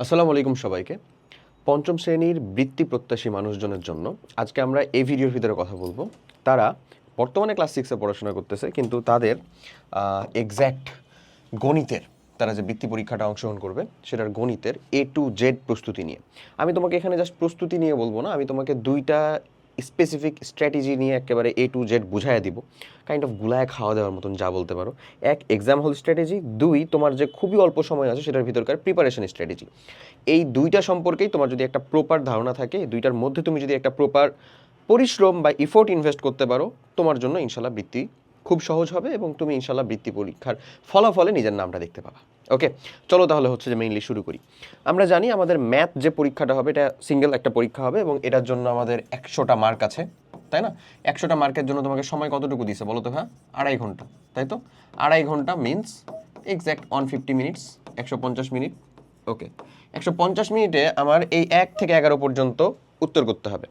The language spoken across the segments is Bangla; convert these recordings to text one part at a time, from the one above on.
আসসালামু আলাইকুম সবাইকে। পঞ্চম শ্রেণীর বৃত্তি প্রত্যাশী মানুষজনের জন্য আজকে আমরা এই ভিডিওর ভিতরে কথা বলবো। তারা বর্তমানে ক্লাস 6-এ পড়াশোনা করতেছে, কিন্তু তাদের এক্স্যাক্ট গণিতের তারা যে বৃত্তি পরীক্ষাটা অংশগ্রহণ করবে সেটার গণিতের A to Z প্রস্তুতি নিয়ে। আমি তোমাকে এখানে জাস্ট প্রস্তুতি নিয়ে বলবো না, আমি তোমাকে দুইটা স্পেসিফিক স্ট্র্যাটেজি নিয়ে একেবারে A to Z বুঝাইয়া দিব, কাইন্ড অফ গুলায় খাওয়া দেওয়ার মতন যা বলতে পারো। এক, এক্সাম হল স্ট্র্যাটেজি; দুই, তোমার যে খুবই অল্প সময় আছে সেটার ভিতরকার প্রিপারেশন স্ট্র্যাটেজি। এই দুইটা সম্পর্কেই তোমার যদি একটা প্রপার ধারণা থাকে, দুইটার মধ্যে তুমি যদি একটা প্রপার পরিশ্রম বা ইফোর্ট ইনভেস্ট করতে পারো, তোমার জন্য ইনশাল্লাহ বৃত্তি খুব সহজ হবে এবং তুমি ইনশাল্লাহ বৃত্তি পরীক্ষার ফলাফলে নিজের নামটা দেখতে পাবা। ওকে, চলো তাহলে হচ্ছে যে মেইনলি শুরু করি। আমরা জানি আমাদের ম্যাথ যে পরীক্ষাটা হবে এটা সিঙ্গেল একটা পরীক্ষা হবে এবং এটার জন্য আমাদের 100টা মার্ক আছে, তাই না? 100টা মার্কের জন্য তোমাকে সময় কতটুকু দিছে বলো তো? হ্যাঁ, 2.5 ঘন্টা, তাই তো? 2.5 ঘন্টা মিনস এক্স্যাক্ট 150 মিনিটস, 150 মিনিট। ওকে, 150 মিনিটে আমার এই 1 থেকে 11 পর্যন্ত উত্তর করতে হবে।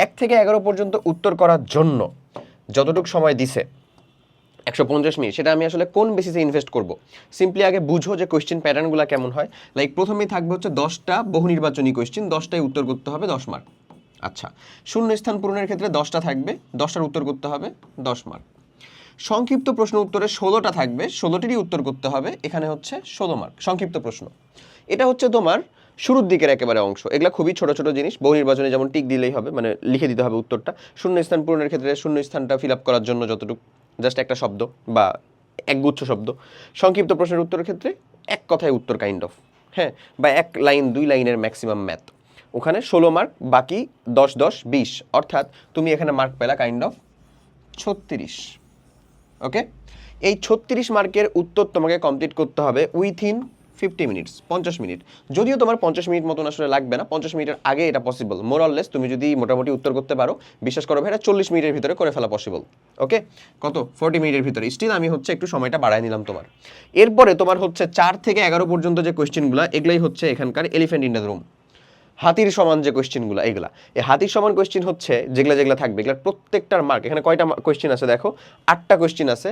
1 থেকে 11 পর্যন্ত উত্তর করার জন্য যতটুকু সময় দিছে 150 মিনিট, সেটা আমি আসলে কোন বেসিসে ইনভেস্ট করব? সিম্পলি আগে বুঝো যে কোয়েশ্চেন প্যাটার্নগুলো কেমন হয়। লাইক প্রথমেই থাকবে হচ্ছে 10টা বহু নির্বাচনী কোয়েশ্চেন, 10টায় উত্তর করতে হবে 10 মার্ক। আচ্ছা, শূন্য স্থান পূরণের ক্ষেত্রে 10টা থাকবে, 10টার উত্তর করতে হবে 10 মার্ক। সংক্ষিপ্ত প্রশ্ন উত্তরে 16টা থাকবে, 16টিরই উত্তর করতে হবে, এখানে হচ্ছে 16 মার্ক সংক্ষিপ্ত প্রশ্ন। এটা হচ্ছে তোমার শুরুর দিকের একেবারে অংশ। এগুলা খুবই ছোট ছোট জিনিস, বহু নির্বাচনে যেমন টিক দিলেই হবে, মানে লিখে দিতে হবে উত্তরটা। শূন্য স্থান পূরণের ক্ষেত্রে শূন্য স্থানটা ফিল আপ করার জন্য যতটুকু জাস্ট একটা শব্দ বা একগুচ্ছ শব্দ। সংক্ষিপ্ত প্রশ্নের উত্তরের ক্ষেত্রে এক কথায় উত্তর কাইন্ড অফ, হ্যাঁ, বা 1 লাইন 2 লাইনের ম্যাক্সিমাম ম্যাথ। ওখানে 16 মার্ক, বাকি 10 10 20, অর্থাৎ তুমি এখানে মার্ক পেলা কাইন্ড অফ 36। ওকে, এই 36 মার্কের উত্তর তোমাকে কমপ্লিট করতে হবে উইথিন 50 মিনিটস, 50 মিনিট। যদিও তোমার 50 মিনিট মতন আসলে লাগবে না, 50 মিনিটের আগে এটা পসিবল। মোর অর লেস তুমি যদি মোটামুটি উত্তর করতে পারো, বিশ্বাস করো ভাই, এটা 40 মিনিটের ভিতরে করে ফেলা পসিবল। ওকে, কত? 40 মিনিটের ভিতরে। স্টিল আমি হচ্ছে একটু সময়টা বাড়ায় নিলাম তোমার। এরপরে তোমার হচ্ছে 4 থেকে 11 পর্যন্ত যে কোয়েশ্চেনগুলো, এগুলাই হচ্ছে এখানকার এলিফ্যান্ট ইন দ্য রুম। হাতির সমান যে কোয়েশ্চেনগুলো, এগুলা এই হাতির সমান কোয়েশ্চেন হচ্ছে যেগুলা থাকবে, এগুলার প্রত্যেকটার মার্ক, এখানে কয়টা কোয়েশ্চেন আছে দেখো, 8টা কোয়েশ্চেন আছে,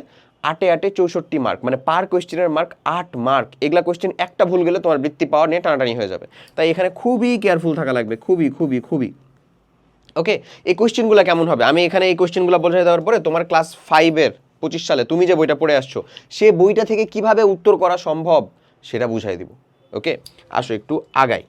8 8 64 মার্ক, মানে পার কোয়েশ্চেনের মার্ক 8 মার্ক। এগুলা কোয়েশ্চেন একটা ভুল গেলে তোমার বৃত্তি পাওয়ার নিয়ে টানাটানি হয়ে যাবে, তাই এখানে খুবই কেয়ারফুল থাকা লাগবে, খুবই খুবই খুবই। ওকে, এই কোয়েশ্চেনগুলো কেমন হবে আমি এখানে এই কোয়েশ্চেনগুলো বোঝাই দেওয়ার পরে তোমার ক্লাস 5-এর 25 সালে তুমি যে বইটা পড়ে আসছো সে বইটা থেকে কিভাবে উত্তর করা সম্ভব সেটা বুঝাই দিব। ওকে, আসো একটু আগাই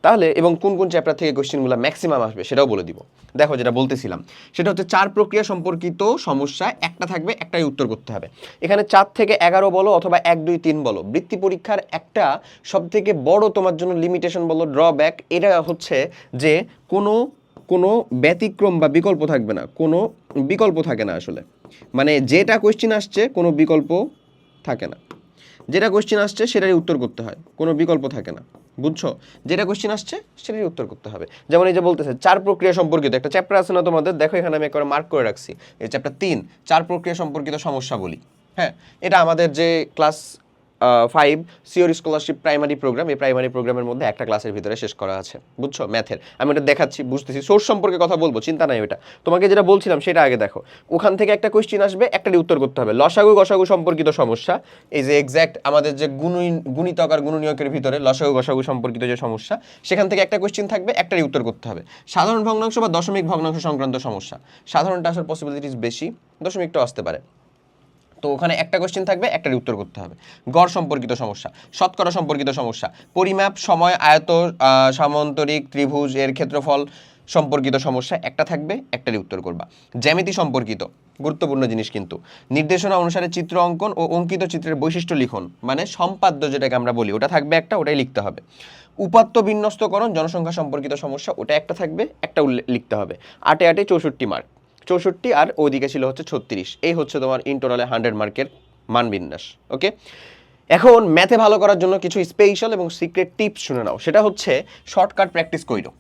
তাহলে, এবং কোন কোন চ্যাপ্টার থেকে কোয়েশ্চেনগুলো ম্যাক্সিমাম আসবে সেটাও বলে দিব। দেখো, যেটা বলতেছিলাম সেটা হচ্ছে 4 প্রক্রিয়া সম্পর্কিত সমস্যা, একটা থাকবে, একটাই উত্তর করতে হবে। এখানে 4 থেকে 11 বলো অথবা 1 2 3 বলো, বৃত্তি পরীক্ষার একটা সবথেকে বড় তোমার জন্য লিমিটেশন বলো, ড্রব্যাক, এটা হচ্ছে যে কোনো কোনো ব্যতিক্রম বা বিকল্প থাকবে না, কোনো বিকল্প থাকে না আসলে। মানে যেটা কোয়েশ্চেন আসছে কোনো বিকল্প থাকে না, যেটা কোয়েশ্চেন আসছে সেটারই উত্তর করতে হয়, কোনো বিকল্প থাকে না, বুঝছো? যেটা কোয়েশ্চেন আসছে সেটারই উত্তর করতে হবে। যেমন এই যে বলতেছে 4 প্রক্রিয়া সম্পর্কিত একটা চ্যাপ্টার আছে না তোমাদের, দেখো এখানে আমি একবার মার্ক করে রাখছি, এই চ্যাপ্টার 3, 4 প্রক্রিয়া সম্পর্কিত সমস্যা বলি। হ্যাঁ, এটা আমাদের যে class 5 sure scholarship primary programme, এই প্রাইমারি প্রোগ্রামের মধ্যে একটা ক্লাসের ভিতরে শেষ করা আছে, বুঝছো? ম্যাথের আমি এটা দেখাচ্ছি, বুঝতেছি, সোর্স সম্পর্কে কথা বলবো, চিন্তা নাই ওটা। তোমাকে যেটা বলছিলাম সেটা আগে দেখো, ওখান থেকে একটা কোয়েশ্চেন আসবে, একটারই উত্তর করতে হবে। লসাগু গসাগু সম্পর্কিত সমস্যা, এই যে এক্স্যাক্ট আমাদের যে গুণিতক আর গুণনীয়কের ভিতরে লসাগু গসাগু সম্পর্কিত যে সমস্যা, সেখান থেকে একটা কোয়েশ্চেন থাকবে, একটারই উত্তর করতে হবে। সাধারণ ভগ্নাংশ বা দশমিক ভগ্নাংশ সংক্রান্ত সমস্যা, সাধারণটা আসার পসিবিলিটিস বেশি, দশমিকটাও আসতে পারে, তো ওখানে একটা কোয়েশ্চেন থাকবে, একটারই উত্তর করতে হবে। গড় সম্পর্কিত সমস্যা, শতকরা সম্পর্কিত সমস্যা, পরিমাপ, সময়, আয়ত, সামান্তরিক ত্রিভুজ এর ক্ষেত্রফল সম্পর্কিত সমস্যা, একটা থাকবে, একটারই উত্তর করবা। জ্যামিতি সম্পর্কিত গুরুত্বপূর্ণ জিনিস কিন্তু, নির্দেশনা অনুসারে চিত্র অঙ্কন ও অঙ্কিত চিত্রের বৈশিষ্ট্য লিখন, মানে সম্পাদ্য যেটাকে আমরা বলি, ওটা থাকবে একটা, ওটাই লিখতে হবে। উপাত্ত বিন্যস্তকরণ জনসংখ্যা সম্পর্কিত সমস্যা, ওটা একটা থাকবে, একটা লিখতে হবে। 8 8 64 মার্ক, 64 আর ওইদিকে ছিল হচ্ছে 36, এই হচ্ছে তোমার ইন টোটালে 100 মার্কের মান বিন্যাস। ওকে, এখন ম্যাথে ভালো করার জন্য কিছু স্পেশাল এবং সিক্রেট টিপস শুনে নাও, সেটা হচ্ছে শর্টকাট প্র্যাকটিস কইরো।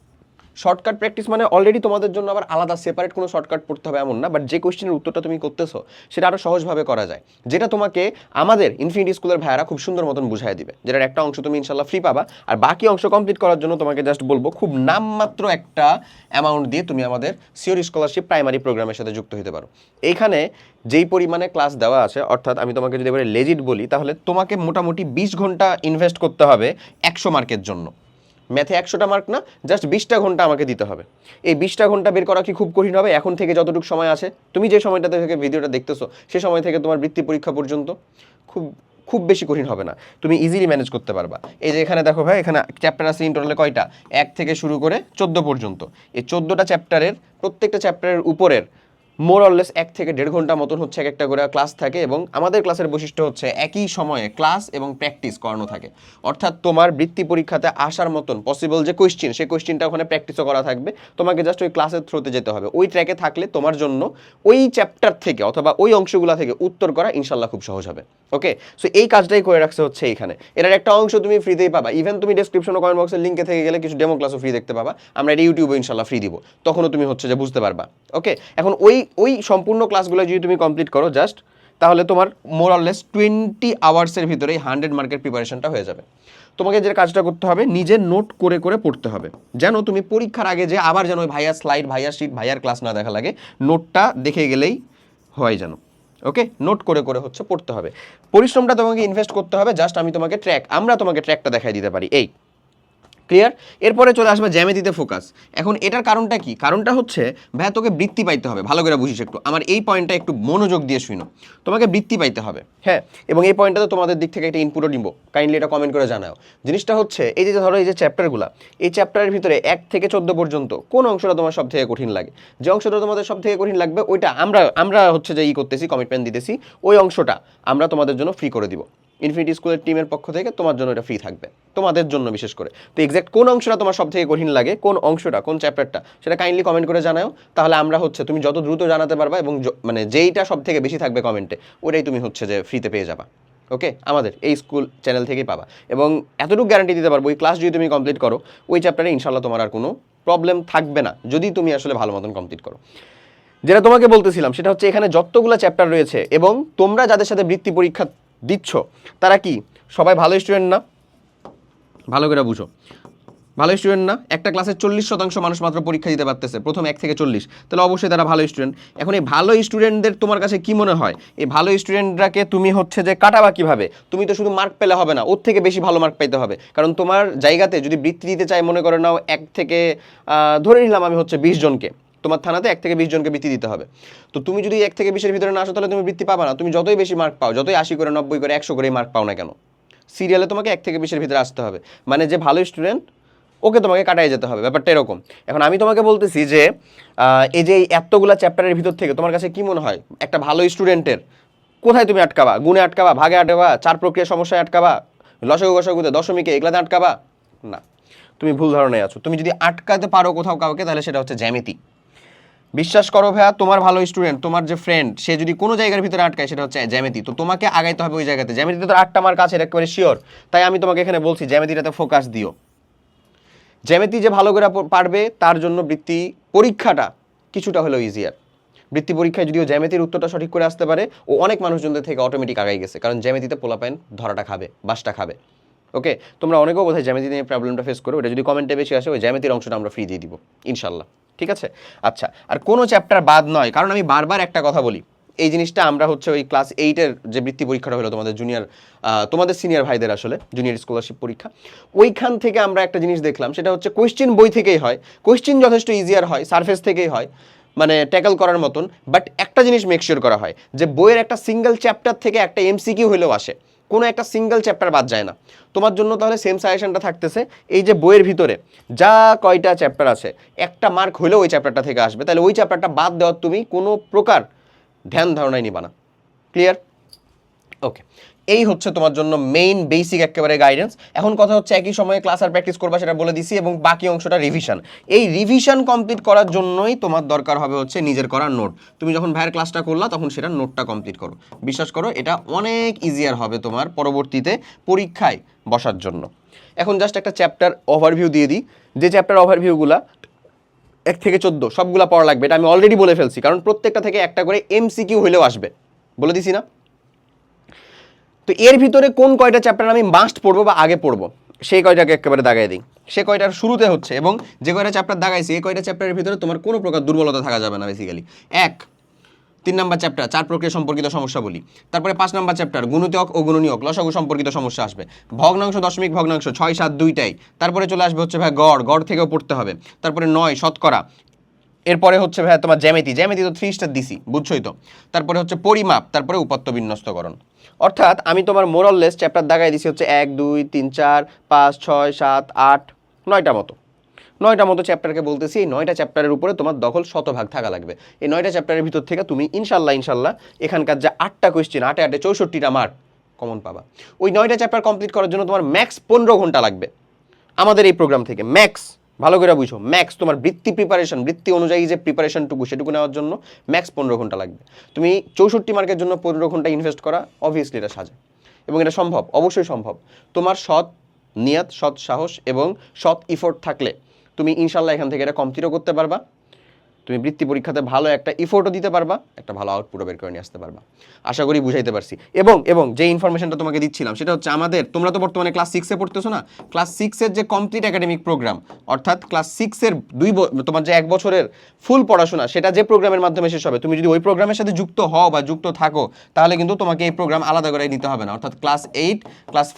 শর্টকাট প্র্যাকটিস মানে অলরেডি তোমাদের জন্য আবার আলাদা সেপারেট কোনো শর্টকাট পড়তে হবে এমন না, বাট যে কোয়েশ্চেনের উত্তরটা তুমি করতেছো সেটা আরও সহজভাবে করা যায়, যেটা তোমাকে আমাদের ইনফিনিটি স্কুলের ভাইয়ারা খুব সুন্দর মতন বুঝাই দিবে, যেটার একটা অংশ তুমি ইনশাল্লাহ ফ্রি পাবা, আর বাকি অংশ কমপ্লিট করার জন্য তোমাকে জাস্ট বলবো খুব নামমাত্র একটা অ্যামাউন্ট দিয়ে তুমি আমাদের সিওর স্কলারশিপ প্রাইমারি প্রোগ্রামের সাথে যুক্ত হতে পারো। এইখানে যেই পরিমাণে ক্লাস দেওয়া আছে, অর্থাৎ আমি তোমাকে যদি এবারে লেজিট বলি, তাহলে তোমাকে মোটামুটি 20 ঘন্টা ইনভেস্ট করতে হবে 100 মার্কের জন্য। ম্যাথে 100টা মার্ক না, জাস্ট 20টা ঘন্টা আমাকে দিতে হবে। এই 20টা ঘন্টা বের করা কি খুব কঠিন হবে? এখন থেকে যতটুকু সময় আছে, তুমি যে সময়টাতে থেকে ভিডিওটা দেখতেছো সে সময় থেকে তোমার বৃত্তি পরীক্ষা পর্যন্ত খুব খুব বেশি কঠিন হবে না, তুমি ইজিলি ম্যানেজ করতে পারবা। এই যে এখানে দেখো ভাই, এখানে চ্যাপ্টার আছে ইন টোটালে কয়টা? 1 থেকে শুরু করে 14 পর্যন্ত। এই 14টা চ্যাপ্টারের প্রত্যেকটা চ্যাপ্টারের উপরের মোর অরলেস 1 থেকে 1.5 ঘন্টা মতন হচ্ছে এক একটা করে ক্লাস থাকে, এবং আমাদের ক্লাসের বৈশিষ্ট্য হচ্ছে একই সময়ে ক্লাস এবং প্র্যাকটিস করানো থাকে। অর্থাৎ তোমার বৃত্তি পরীক্ষাতে আসার মতন পসিবল যে কোয়েশ্চেন, সেই কোয়েশ্চেনটা ওখানে প্র্যাকটিসও করা থাকবে। তোমাকে জাস্ট ওই ক্লাসের থ্রুতে যেতে হবে। ওই ট্র্যাকে থাকলে তোমার জন্য ওই চ্যাপ্টার থেকে অথবা ওই অংশগুলো থেকে উত্তর করা ইনশাল্লাহ খুব সহজ হবে। ওকে, সো এই কাজটাই করে রাখছে হচ্ছে এইখানে। এটার একটা অংশ তুমি ফ্রিতেই পাবা। ইভেন তুমি ডেসক্রিপশন ও কমেন্ট বক্সের লিঙ্কে থেকে গেলে কিছু ডেমো ক্লাসও ফ্রি দেখতে পাবা। আমরা এটা ইউটিউবে ইনশাল্লাহ ফ্রি দিব, তখনও তুমি হচ্ছে যে বুঝতে পারবা। ওকে, এখন ওই সম্পূর্ণ ক্লাসগুলো যদি তুমি কমপ্লিট করো জাস্ট, তাহলে তোমার মোর অরলেস 20 আওয়ার্সের ভিতরেই 100 মার্কের প্রিপারেশনটা হয়ে যাবে। তোমাকে যে কাজটা করতে হবে, নিজে নোট করে করে পড়তে হবে, যেন তুমি পরীক্ষার আগে যে আবার যেন ওই ভাইয়ার স্লাইড, ভাইয়ার শিট, ভাইয়ার ক্লাস না দেখা লাগে, নোটটা দেখে গেলেই হয় যেন। ওকে, নোট করে করে হচ্ছে পড়তে হবে। পরিশ্রমটা তোমাকে ইনভেস্ট করতে হবে। জাস্ট আমরা তোমাকে ট্র্যাকটা দেখাই দিতে পারি। এই ক্লিয়ার? এরপরে চলে আসবে জ্যামিতিতে ফোকাস। এখন এটার কারণটা কি? কারণটা হচ্ছে ভাইয়া তোকে বৃত্তি পাইতে হবে। ভালো করে বুঝিস, একটু আমার এই পয়েন্টটা একটু মনোযোগ দিয়ে শুনো। তোমাকে বৃত্তি পাইতে হবে, হ্যাঁ, এবং এই পয়েন্টটা তো তোমাদের দিক থেকে একটা ইনপুটও নিব। কাইন্ডলি এটা কমেন্ট করে জানাও। জিনিসটা হচ্ছে এই যে ধরো এই যে চ্যাপ্টারগুলো, এই চ্যাপ্টারের ভিতরে 1 থেকে 14 পর্যন্ত কোন অংশটা তোমার সব থেকে কঠিন লাগে? যে অংশটা তোমাদের সব থেকে কঠিন লাগবে ওইটা আমরা হচ্ছে যে করতেছি, কমিটমেন্ট দিতেছি, ওই অংশটা আমরা তোমাদের জন্য ফ্রি করে দিব। ইনফিনিটি স্কুলের টিমের পক্ষ থেকে তোমার জন্য এটা ফ্রি থাকবে, তোমাদের জন্য বিশেষ করে। তো এক্স্যাক্ট কোন অংশটা তোমার সব থেকে কঠিন লাগে, কোন অংশটা, কোন চ্যাপ্টারটা, সেটা কাইন্ডলি কমেন্ট করে জানাও। তাহলে আমরা হচ্ছে তুমি যত দ্রুত জানাতে পারবা এবং মানে যেইটা সব থেকে বেশি থাকবে কমেন্টে, ওটাই তুমি হচ্ছে যে ফ্রিতে পেয়ে যাবা। ওকে, আমাদের এই স্কুল চ্যানেল থেকেই পাবা। এবং এতটুকু গ্যারান্টি দিতে পারবো, ওই ক্লাস যদি তুমি কমপ্লিট করো, ওই চ্যাপ্টারে ইনশাল্লাহ তোমার আর কোনো প্রবলেম থাকবে না, যদি তুমি আসলে ভালো মতন কমপ্লিট করো। যেটা তোমাকে বলতেছিলাম সেটা হচ্ছে এখানে যতগুলো চ্যাপ্টার রয়েছে এবং তোমরা যাদের সাথে বৃত্তি পরীক্ষা দিচ্ছ তারা কি সবাই ভালো স্টুডেন্ট না? ভালো করে বুঝো, ভালো স্টুডেন্ট না? একটা ক্লাসের 40% মানুষ মাত্র পরীক্ষা দিতে পারতেছে, প্রথম 1 থেকে 40, তাহলে অবশ্যই তারা ভালো স্টুডেন্ট। এখন এই ভালো স্টুডেন্টদের তোমার কাছে কি মনে হয়, এই ভালো স্টুডেন্টরাকে তুমি হচ্ছে যে কাটাবা কিভাবে? তুমি তো শুধু মার্ক পেলে হবে না, ওর থেকে বেশি ভালো মার্ক পাইতে হবে। কারণ তোমার জায়গাতে যদি বৃত্তি দিতে চাই, মনে করে নাও 1 থেকে ধরে নিলাম আমি হচ্ছে 20 জনকে, তোমার থানাতে 1 থেকে 20 জনকে বৃত্তি দিতে হবে। তো তুমি যদি 1 থেকে 20-এর ভিতরে না আসো, তাহলে তুমি বৃত্তি পাবা না। তুমি যতই বেশি মার্ক পাও, যতই 80 করে, 90 করে, 100 করে মার্ক পাও না কেন, সিরিয়ালে তোমাকে 1 থেকে 20-এর ভিতরে আসতে হবে। মানে যে ভালো স্টুডেন্ট ওকে তোমাকে কাটাই যেতে হবে, ব্যাপারটা এরকম। এখন আমি তোমাকে বলতেছি যে এই যে এতগুলা চ্যাপ্টারের ভিতর থেকে তোমার কাছে কি মনে হয় একটা ভালো স্টুডেন্টের কোথায় তুমি আটকাবা? গুণে আটকাবা, ভাগে আটকাবা, চার প্রক্রিয়া সমস্যায় আটকাবা, লসাগু গসাগুতে, দশমিকে, এগুলাতে আটকাবা না। তুমি ভুল ধারণায় আছো। তুমি যদি আটকাতে পারো কোথাও কাউকে, তাহলে সেটা হচ্ছে জ্যামিতি। বিশ্বাস করো ভাইয়া, তোমার ভালো স্টুডেন্ট, তোমার যে ফ্রেন্ড, সে যদি কোনো জায়গার ভিতরে আটকায়, সেটা হচ্ছে জ্যামিতি। তো তোমাকে আগাইতে হবে ওই জায়গাতে। জ্যামিতিতে তো 8টা মার্ক আছে, একেবারে শিওর। তাই আমি তোমাকে এখানে বলছি জ্যামিতিটাতে ফোকাস দিও। জ্যামিতি যে ভালো করে পারবে তার জন্য বৃত্তি পরীক্ষাটা কিছুটা হলেও ইজিয়ার। বৃত্তি পরীক্ষায় যদিও জ্যামিতির উত্তরটা সঠিক করে আসতে পারে, ও অনেক মানুষজনদের থেকে অটোমেটিক আগাই গেছে, কারণ জ্যামিতিতে পোলাপাইন ধরাটা খাবে, বাসটা খাবে। ওকে, তোমরা অনেকেও বোধহয় জ্যামিতি নিয়ে প্রবলেমটা ফেস করো, এটা যদি কমেন্টে বেশি আসে, ওই জ্যামিতির অংশটা আমরা ফ্রি দিয়ে দিব ইনশাল্লাহ, ঠিক আছে? আচ্ছা, আর কোনো চ্যাপ্টার বাদ নয়, কারণ আমি বারবার একটা কথা বলি, এই জিনিসটা আমরা হচ্ছে ওই ক্লাস 8-এর যে বৃত্তি পরীক্ষাটা হলো তোমাদের তোমাদের সিনিয়র ভাইদের আসলে জুনিয়র স্কলারশিপ পরীক্ষা, ওইখান থেকে আমরা একটা জিনিস দেখলাম, সেটা হচ্ছে কোয়েশ্চেন বই থেকেই হয়, কোয়েশ্চেন যথেষ্ট ইজিয়ার হয়, সারফেস থেকেই হয়, মানে ট্যাকল করার মতন। বাট একটা জিনিস মেক শিওর করা হয় যে বইয়ের একটা সিঙ্গেল চ্যাপ্টার থেকে একটা এমসিকিউ হলেও আসে, কোনো একটা সিঙ্গেল চ্যাপ্টার বাদ যায় না। তোমার জন্য তাহলে সেম সাজেশনটা থাকতেছে, এই যে বইয়ের ভিতরে যা কয়টা চ্যাপ্টার আছে, একটা মার্ক হলেও ওই চ্যাপ্টারটা থেকে আসবে, তাহলে ওই চ্যাপ্টারটা বাদ দেওয়ার তুমি কোনো প্রকার ধ্যান ধারণাই নিবা না। ক্লিয়ার? ওকে, এই হচ্ছে তোমার জন্য মেইন বেসিক একেবারে গাইডেন্স। এখন কথা হচ্ছে একই সময়ে ক্লাস আর প্র্যাকটিস করবা, সেটা বলে দিছি, এবং বাকি অংশটা রিভিশন। এই রিভিশন কমপ্লিট করার জন্যই তোমার দরকার হবে হচ্ছে নিজের করা নোট। তুমি যখন ভাইয়ের ক্লাসটা করলা তখন সেটা নোটটা কমপ্লিট করো। বিশ্বাস করো, এটা অনেক ইজিয়ার হবে তোমার পরবর্তীতে পরীক্ষায় বসার জন্য। এখন জাস্ট একটা চ্যাপ্টার ওভারভিউ দিয়ে দিই, যে চ্যাপ্টার ওভারভিউগুলা 1 থেকে 14 সবগুলা পড়া লাগবে, এটা আমি অলরেডি বলে ফেলছি, কারণ প্রত্যেকটা থেকে একটা করে এমসিকিউ হলেও আসবে, বলে দিছি না? তো এর ভিতরে কোন কয়টা চ্যাপ্টার আমি মাস্ট পড়বো বা আগে পড়বো, সেই কয়টাকে একেবারে দাগাই দিই। সে কয়টার শুরুতে হচ্ছে, এবং যে কয়টা চ্যাপ্টার দাগাইছি এই কয়টা চ্যাপ্টারের ভিতরে তোমার কোনো প্রকার দুর্বলতা থাকা যাবে না। বেসিক্যালি 1, 3 নাম্বার চ্যাপ্টার চার প্রক্রিয়া সম্পর্কিত সমস্যা বলি। তারপরে 5 নাম্বার চ্যাপ্টার গুণিতক ও গুণনীয়ক লসাগু সম্পর্কিত সমস্যা আসবে। ভগ্নাংশ দশমিক ভগ্নাংশ 6 7 দুইটাই। তারপরে চলে আসবে হচ্ছে ভাই গড়, গড় থেকেও পড়তে হবে। তারপরে 9 শতকরা। এরপরে হচ্ছে ভাই তোমার জ্যামিতি, জ্যামিতি তো 3 স্টার দিছি, বুঝছোই তো। তারপরে হচ্ছে পরিমাপ, তারপরে উপাত্ত বিন্যস্তকরণ। অর্থাৎ আমি তোমার মোরাললেস চ্যাপ্টার দাগাই দিছি হচ্ছে 1 2 3 4 5 6 7 8 9টা মতো। 9টা মতো চ্যাপ্টারকে বলতেছি, এই 9টা চ্যাপ্টারের উপরে তোমার দখল শতভাগ থাকা লাগবে। এই 9টা চ্যাপ্টারের ভিতর থেকে তুমি ইনশাল্লাহ এখানকার যে 8টা কোয়েশ্চেন, 8 8 64টা মার্ক কমন পাবা। ওই 9টা চ্যাপ্টার কমপ্লিট করার জন্য তোমার ম্যাক্স 15 ঘন্টা লাগবে আমাদের এই প্রোগ্রাম থেকে। ম্যাক্স, ভালো করে বুঝো, ম্যাক্স তোমার বৃত্তি প্রিপারেশন, বৃত্তি অনুযায়ী যে প্রিপারেশনটুকু সেটুকু নেওয়ার জন্য ম্যাক্স 15 ঘন্টা লাগবে। তুমি 64 মার্কের জন্য 15 ঘন্টা ইনভেস্ট করা অবভিয়াসলি এটা সাজে, এবং এটা সম্ভব, অবশ্যই সম্ভব। তোমার সৎ নিয়ত, সৎ সাহস এবং সৎ ইফোর্ট থাকলে তুমি ইনশাল্লাহ এখান থেকে এটা কমপ্লিটও করতে পারবা। তুমি বৃত্তি পরীক্ষাতে ভালো একটা ইফোর্টও দিতে পারবা, একটা ভালো আউটপুটও বের করে নিয়ে আসতে পারবা। আশা করি বুঝাইতে পারছি। এবং যে ইনফরমেশনটা তোমাকে দিচ্ছিলাম সেটা হচ্ছে আমাদের, তোমরা তো বর্তমানে ক্লাস 6-এ পড়তেছো না, ক্লাস 6-এর যে কমপ্লিট একাডেমিক প্রোগ্রাম, অর্থাৎ ক্লাস 6-এর তোমার যে 1 বছরের ফুল পড়াশোনা, সেটা যে প্রোগ্রামের মাধ্যমে শেষ হবে, তুমি যদি ওই প্রোগ্রামের সাথে যুক্ত হও বা যুক্ত থাকো, তাহলে কিন্তু তোমাকে এই প্রোগ্রাম আলাদা করে নিতে হবে না। অর্থাৎ ক্লাস 8, ক্লাস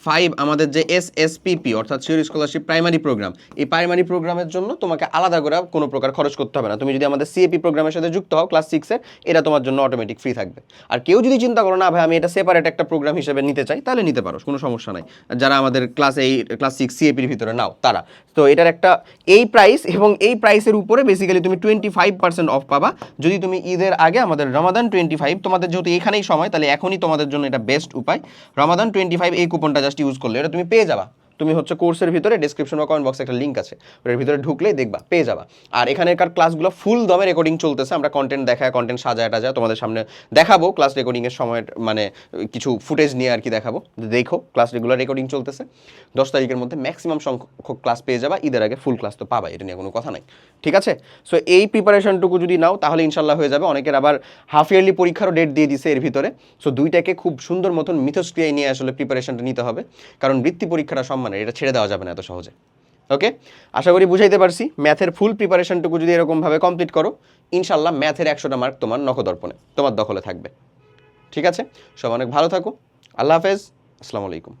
5 আমাদের যে SSPP অর্থাৎ শিওর স্কলারশিপ প্রাইমারি প্রোগ্রাম, এই প্রাইমারি প্রোগ্রামের জন্য তোমাকে আলাদা করে কোনো প্রকার খরচ করতে হবে না। তুমি যদি আমাদের CAP প্রোগ্রামের সাথে যুক্ত হও ক্লাস 6-এর, এটা তোমার জন্য অটোমেটিক ফ্রি থাকবে। আর কেউ যদি চিন্তা করো না ভাই আমি এটা সেপারেট একটা প্রোগ্রাম হিসেবে নিতে চাই, তাহলে নিতে পারো, কোনো সমস্যা নাই। যারা আমাদের ক্লাস 6 CAP-র ভিতরে নাও তারা, তো এটার একটা এই প্রাইস, এবং এই প্রাইসের উপরে বেসিক্যালি তুমি 25% অফ পাবা যদি তুমি ঈদের আগে আমাদের রমাদান 25, তোমাদের যেহেতু এখানেই সময়, তাহলে এখনই তোমাদের জন্য এটা বেস্ট উপায়। রমাদান 25 এই কুপনটা জাস্ট ইউজ করলে এটা তুমি পেয়ে যাবা। তুমি হচ্ছে কোর্সের ভিতরে ডেসক্রিপশন বা কমেন্ট বক্সে একটা লিঙ্ক আছে, ওটার ভিতরে ঢুকলেই দেখবা পেয়ে যাবা। আর এখানকার ক্লাসগুলো ফুল দমে রেকর্ডিং চলতেছে, আমরা কন্টেন্ট দেখায়, কন্টেন্ট সাজায় টাজায় তোমাদের সামনে দেখাবো। ক্লাস রেকর্ডিংয়ের সময় মানে কিছু ফুটেজ নিয়ে আর কি দেখাবো, দেখো ক্লাস রেগুলার রেকর্ডিং চলতেছে। 10 তারিখের মধ্যে ম্যাক্সিমাম সংখ্যক ক্লাস পেয়ে যাবা, ঈদের আগে ফুল ক্লাস তো পাবা, এটা নিয়ে কোনো কথা নাই, ঠিক আছে। সো এই প্রিপারেশনটুকু যদি নাও তাহলে ইনশাল্লাহ হয়ে যাবে। অনেকের আবার হাফ ইয়ারলি পরীক্ষারও ডেট দিয়ে দিছে এর ভিতরে। সো দুইটাকে খুব সুন্দর মতন মিথস্ক্রিয়ায় নিয়ে আসলে প্রিপারেশনটা নিতে হবে, কারণ বৃত্তি পরীক্ষাটা সম্মানের, এটা ছেড়ে দেওয়া যাবে না এত সহজে। ওকে, আশা করি বুঝাইতে পারছি। ম্যাথের ফুল প্রিপারেশনটুকু যদি এরকমভাবে কমপ্লিট করো, ইনশাল্লাহ ম্যাথের 100টা মার্ক তোমার নখদর্পণে, তোমার দখলে থাকবে, ঠিক আছে। সব অনেক ভালো থাকো, আল্লাহ হাফেজ, আসসালামু আলাইকুম।